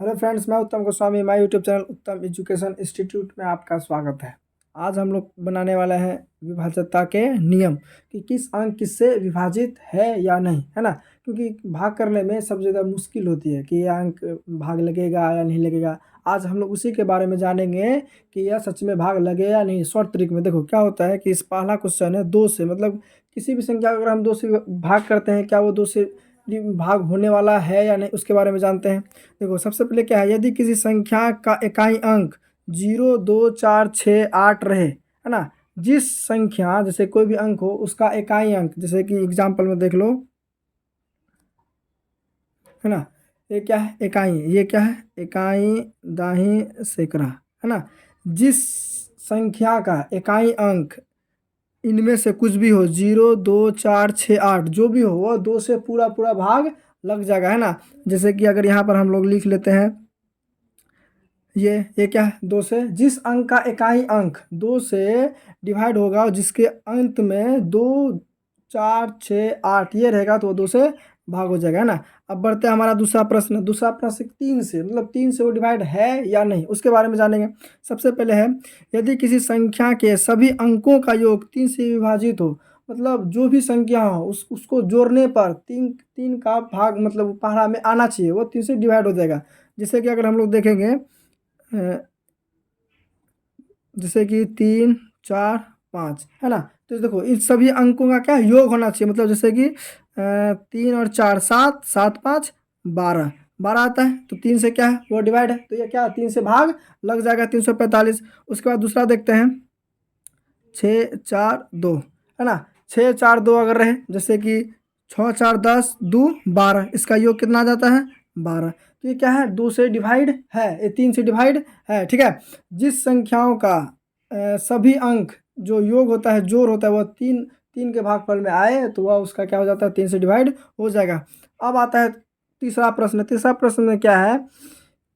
Hello friends, मैं उत्तम Goswami. My YouTube channel उत्तम एजुकेशन इंस्टीट्यूट में आपका स्वागत है। आज हम लोग बनाने वाले हैं विभाज्यता के नियम कि किस अंक किससे विभाजित है या नहीं, है ना। क्योंकि भाग करने में सबसे ज़्यादा मुश्किल होती है कि यह अंक भाग लगेगा या नहीं लगेगा। आज हम लोग उसी के बारे में जानेंगे कि यह सच में भाग लगे या नहीं। शॉर्ट तरीके में देखो क्या होता है कि इस पहला क्वेश्चन है 2 से, मतलब किसी भी संख्या को अगर हम 2 से भाग करते हैं, क्या वो 2 से भाग होने वाला है या नहीं, उसके बारे में जानते हैं। देखो सबसे पहले क्या है, यदि किसी संख्या का इकाई अंक 0, 2, 4, 6, 8 रहे, है ना। जिस संख्या, जैसे कोई भी अंक हो उसका इकाई अंक, जैसे कि एग्जाम्पल में देख लो, है ना। ये क्या है, इकाई। ये क्या है, इकाई दाही सैकड़ा, है ना। जिस संख्या का इकाई अंक इनमें से कुछ भी हो, 0, 2, 4, 6, 8 जो भी हो, वह 2 से पूरा पूरा भाग लग जाएगा, है ना। जैसे कि अगर यहाँ पर हम लोग लिख लेते हैं, ये क्या है, 2 से जिस अंक का इकाई अंक 2 से डिवाइड होगा और जिसके अंत में 2, 4, 6, 8 ये रहेगा, तो वो 2 से भाग हो जाएगा, है ना। अब बढ़ते हैं हमारा दूसरा प्रश्न। दूसरा प्रश्न 3 से, मतलब 3 से वो डिवाइड है या नहीं, उसके बारे में जानेंगे। सबसे पहले है, यदि किसी संख्या के सभी अंकों का योग 3 से विभाजित हो, मतलब जो भी संख्या हो उसको जोड़ने पर 3 का भाग, मतलब पहाड़ा में आना चाहिए, वो 3 से डिवाइड हो जाएगा। जैसे कि अगर हम लोग देखेंगे, जैसे कि 3, 4, 5, है ना। तो देखो इन सभी अंकों का क्या योग होना चाहिए, मतलब जैसे कि 3 और 4 7, 7, 5, 12, 12 आता है, तो 3 से क्या है वो डिवाइड है, तो ये क्या 3 से भाग लग जाएगा, 345। उसके बाद दूसरा देखते हैं, 6, 4, 2, है ना। 6, 4, 2 अगर रहे, जैसे कि 6, 4, 10, 2, 12, इसका योग कितना आ जाता है 12। तो ये क्या है, 2 से डिवाइड है, ये 3 से डिवाइड है, ठीक है। जिस संख्याओं का सभी अंक जो योग होता है, जोड़ होता है, वह 3 के भागफल में आए, तो वह उसका क्या हो जाता है, 3 से डिवाइड हो जाएगा। अब आता है तीसरा प्रश्न। तीसरा प्रश्न में क्या है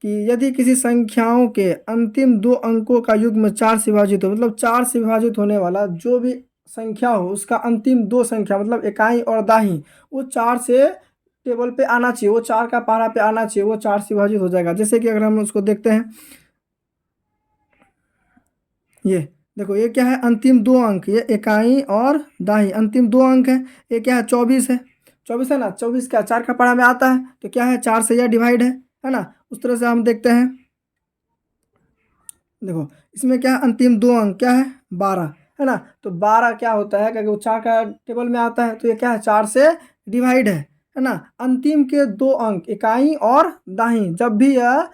कि यदि किसी संख्याओं के अंतिम 2 अंकों का युग्म 4 से विभाजित हो, मतलब 4 से विभाजित होने वाला जो भी संख्या हो उसका अंतिम 2 संख्या, मतलब इकाई और दाही, वो 4 से टेबल पे आना चाहिए, वो 4 का पहाड़ा पे आना चाहिए, वो 4 से विभाजित हो जाएगा। जैसे कि अगर हम उसको देखते हैं, ये देखो, ये क्या है, अंतिम 2 अंक, ये इकाई और दाही अंतिम 2 अंक है। ये क्या है, 24 है। 24 है ना, 24 क्या 4 का पहाड़ा में आता है, तो क्या है 4 से यह डिवाइड है ना। उस तरह से हम देखते हैं, देखो इसमें क्या है, अंतिम 2 अंक क्या है 12, है ना। तो 12 क्या होता है, क्योंकि वो 4 का टेबल में आता है, तो ये क्या है 4 से डिवाइड है ना। अंतिम के 2 अंक इकाई और दाही जब भी यह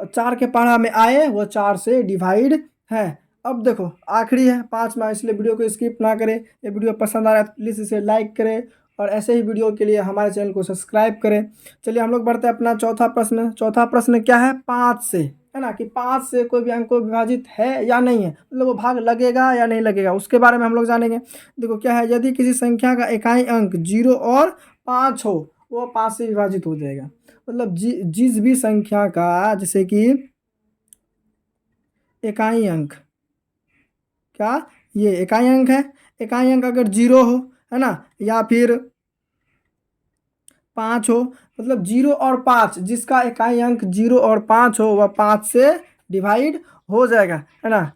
4 के पहाड़ा में आए, वो 4 से डिवाइड है। अब देखो आखिरी है 5वां, इसलिए वीडियो को स्किप ना करें। ये वीडियो पसंद आ रहा है तो प्लीज़ इसे लाइक करें और ऐसे ही वीडियो के लिए हमारे चैनल को सब्सक्राइब करें। चलिए हम लोग बढ़ते हैं अपना चौथा प्रश्न। चौथा प्रश्न क्या है, 5 से, है ना, कि 5 से कोई भी अंक को विभाजित है या नहीं है, मतलब वो भाग लगेगा या नहीं लगेगा, उसके बारे में हम लोग जानेंगे। देखो क्या है, यदि किसी संख्या का इकाई अंक 0 और 5 हो, वो 5 से विभाजित हो जाएगा। मतलब जिस भी संख्या का, जैसे कि इकाई अंक, क्या ये इकाई अंक है, इकाई अंक अगर 0 हो, है ना, या फिर 5 हो, मतलब 0 और 5, जिसका इकाई अंक 0 और 5 हो, वह 5 से डिवाइड हो जाएगा, है ना।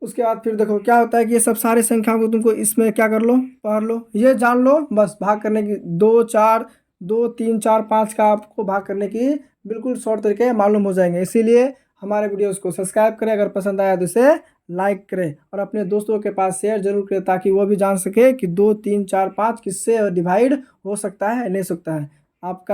उसके बाद फिर देखो क्या होता है कि ये सब सारे संख्याओं को तुमको इसमें क्या कर लो, पढ़ लो, ये जान लो, बस भाग करने की 2, 3, 4, 5 का आपको भाग करने की बिल्कुल शॉर्ट तरीके मालूम हो जाएंगे। इसीलिए हमारे वीडियोस को सब्सक्राइब करें, अगर पसंद आया तो इसे लाइक करें और अपने दोस्तों के पास शेयर जरूर करें, ताकि वो भी जान सके कि 2, 3, 4, 5 किससे डिवाइड हो सकता है नहीं सकता है। आपका